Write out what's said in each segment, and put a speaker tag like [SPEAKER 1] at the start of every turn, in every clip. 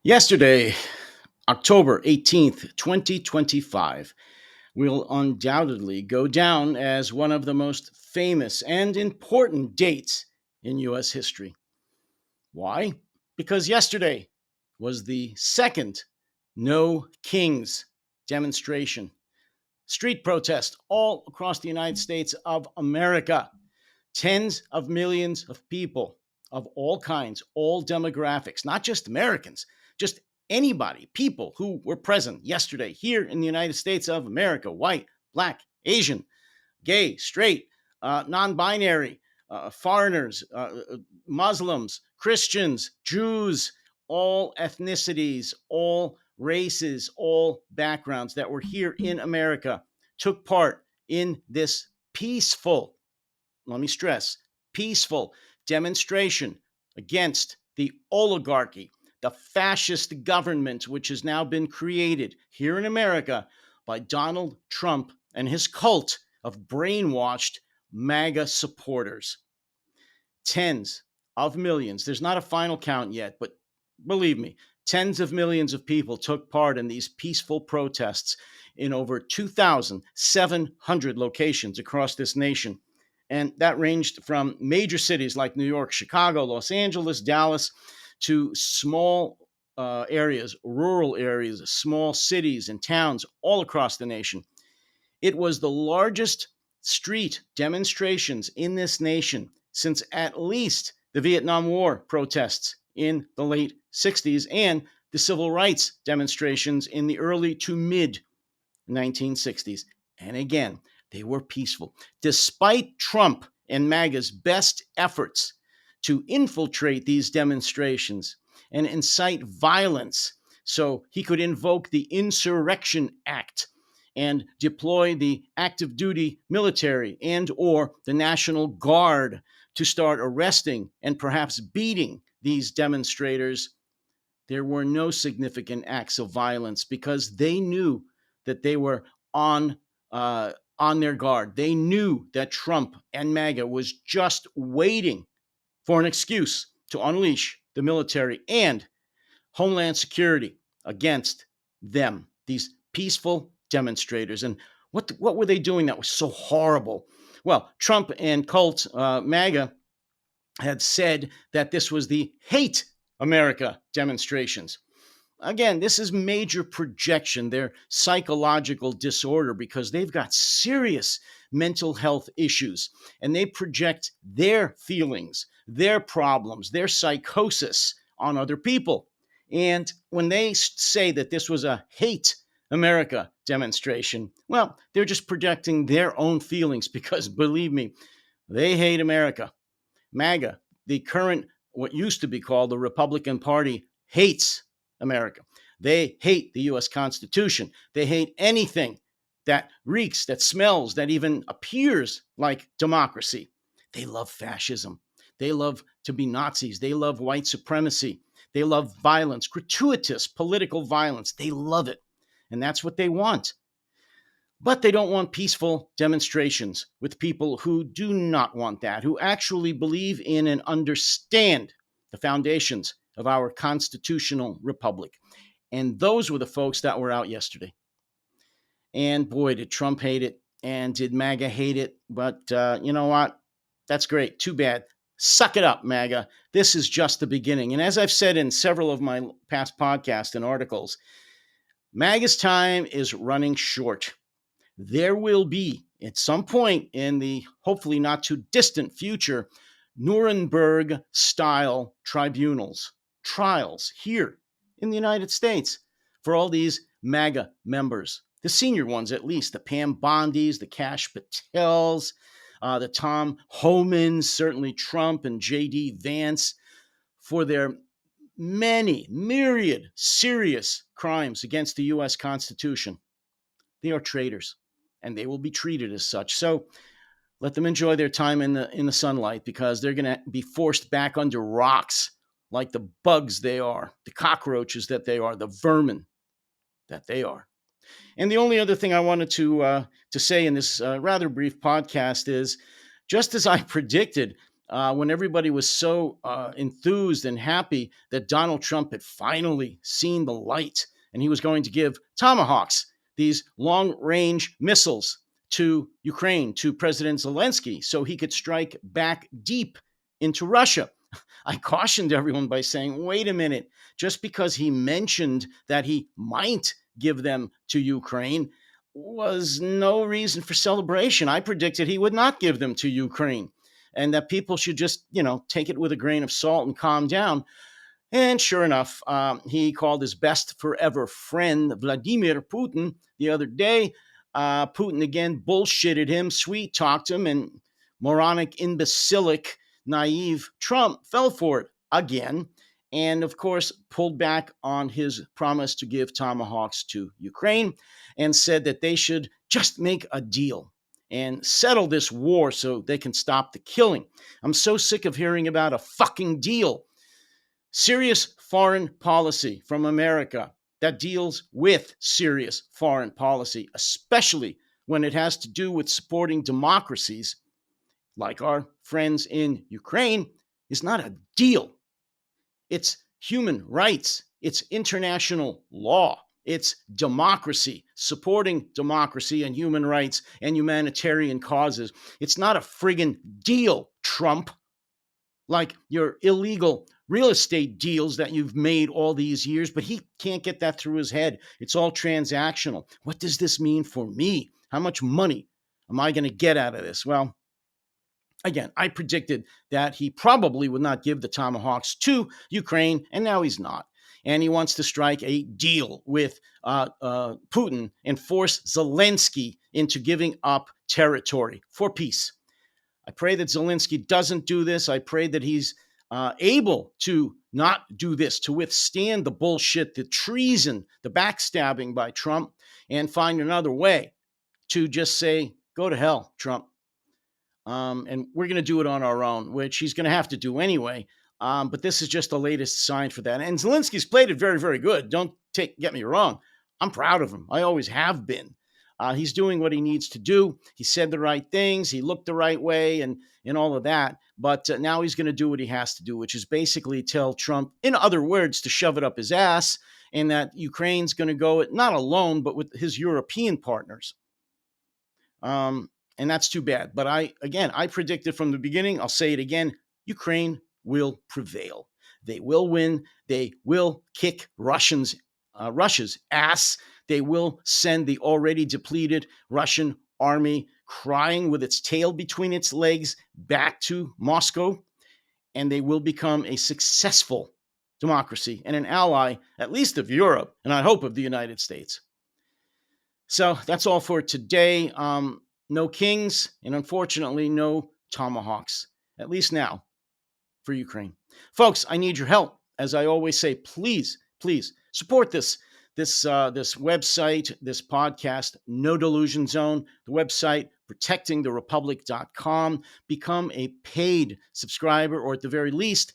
[SPEAKER 1] Yesterday, October 18th, 2025, will undoubtedly go down as one of the most famous and important dates in U.S. history. Why? Because yesterday was the second No Kings demonstration, street protest all across the United States of America. Tens of millions of people of all kinds, all demographics, not just Americans, just anybody, people who were present yesterday here in the United States of America, white, black, Asian, gay, straight, non binary, foreigners, Muslims, Christians, Jews, all ethnicities, all races, all backgrounds that were here in America took part in this peaceful, let me stress, peaceful demonstration against the oligarchy, the fascist government which has now been created here in America by Donald Trump and his cult of brainwashed MAGA supporters. Tens of millions, there's not a final count yet, but believe me, tens of millions of people took part in these peaceful protests in over 2,700 locations across this nation. And that ranged from major cities like New York, Chicago, Los Angeles, Dallas, to small areas, rural areas, small cities and towns all across the nation. It was the largest street demonstrations in this nation since at least the Vietnam War protests in the late 60s and the civil rights demonstrations in the early to mid 1960s. And again, they were peaceful. Despite Trump and MAGA's best efforts to infiltrate these demonstrations and incite violence so he could invoke the Insurrection Act and deploy the active duty military and or the National Guard to start arresting and perhaps beating these demonstrators, there were no significant acts of violence because they knew that they were on on their guard. They knew that Trump and MAGA was just waiting for an excuse to unleash the military and Homeland Security against them, these peaceful demonstrators. And what were they doing that was so horrible? Well, Trump and cult MAGA had said that this was the Hate America demonstrations. Again, this is major projection, their psychological disorder, because they've got serious mental health issues and they project their feelings, their problems, their psychosis on other people. And when they say that this was a hate America demonstration, well, they're just projecting their own feelings because believe me, they hate America. MAGA, the current, what used to be called the Republican Party, hates America. They hate the US Constitution. They hate anything that reeks, that smells, that even appears like democracy. They love fascism. They love to be Nazis. They love white supremacy. They love violence, gratuitous political violence. They love it. And that's what they want. But they don't want peaceful demonstrations with people who do not want that, who actually believe in and understand the foundations of our constitutional republic. And those were the folks that were out yesterday. And boy, did Trump hate it. And did MAGA hate it. But you know what? That's great. Too bad. Suck it up, MAGA. This is just the beginning. And as I've said in several of my past podcasts and articles, MAGA's time is running short. There will be, at some point in the hopefully not too distant future, Nuremberg style tribunals, trials here in the United States for all these MAGA members, the senior ones at least, the Pam Bondis, the Kash Patels, the Tom Homans, certainly Trump and J.D. Vance, for their many, myriad serious crimes against the U.S. Constitution. They are traitors, and they will be treated as such. So let them enjoy their time in the sunlight because they're going to be forced back under rocks like the bugs they are, the cockroaches that they are, the vermin that they are. And the only other thing I wanted to say in this rather brief podcast is, just as I predicted, when everybody was so enthused and happy that Donald Trump had finally seen the light and he was going to give Tomahawks, these long range missiles, to Ukraine, to President Zelensky, so he could strike back deep into Russia. I cautioned everyone by saying, wait a minute, just because he mentioned that he might give them to Ukraine was no reason for celebration. I predicted he would not give them to Ukraine and that people should just, take it with a grain of salt and calm down. And sure enough, he called his best forever friend, Vladimir Putin, the other day. Putin again bullshitted him, sweet talked him, and moronic, imbecilic, naive Trump fell for it again. And of course, pulled back on his promise to give Tomahawks to Ukraine and said that they should just make a deal and settle this war so they can stop the killing. I'm so sick of hearing about a fucking deal. Serious foreign policy from America that deals with serious foreign policy, especially when it has to do with supporting democracies like our friends in Ukraine, is not a deal. It's human rights, it's international law, it's democracy, supporting democracy and human rights and humanitarian causes. It's not a friggin' deal, Trump, like your illegal real estate deals that you've made all these years, but he can't get that through his head. It's all transactional. What does this mean for me? How much money am I going to get out of this? Well, again, I predicted that he probably would not give the Tomahawks to Ukraine, and now he's not. And he wants to strike a deal with Putin and force Zelensky into giving up territory for peace. I pray that Zelensky doesn't do this. I pray that he's able to not do this, to withstand the bullshit, the treason, the backstabbing by Trump, and find another way to just say, go to hell, Trump. And we're going to do it on our own, which he's going to have to do anyway. But this is just the latest sign for that. And Zelensky's played it very, very good. Don't get me wrong. I'm proud of him. I always have been. He's doing what he needs to do. He said the right things. He looked the right way and all of that. But now he's going to do what he has to do, which is basically tell Trump, in other words, to shove it up his ass, and that Ukraine's going to go it not alone, but with his European partners. And that's too bad. But I predicted from the beginning, I'll say it again, Ukraine will prevail. They will win. They will kick Russia's ass. They will send the already depleted Russian army crying with its tail between its legs back to Moscow. And they will become a successful democracy and an ally, at least of Europe, and I hope of the United States. So that's all for today. No kings, and unfortunately, no Tomahawks, at least now for Ukraine. Folks, I need your help. As I always say, please, please support this website, this podcast, No Delusion Zone, the website, protectingtherepublic.com. Become a paid subscriber, or at the very least,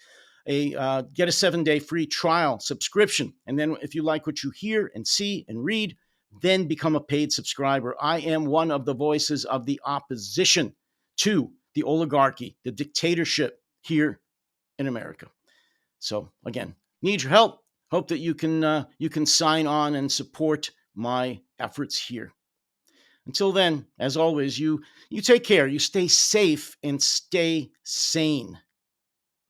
[SPEAKER 1] get a 7-day free trial subscription. And then if you like what you hear and see and read, then become a paid subscriber. I am one of the voices of the opposition to the oligarchy, the dictatorship here in America. So again, need your help. Hope that you can sign on and support my efforts here. Until then, as always, you take care, you stay safe and stay sane.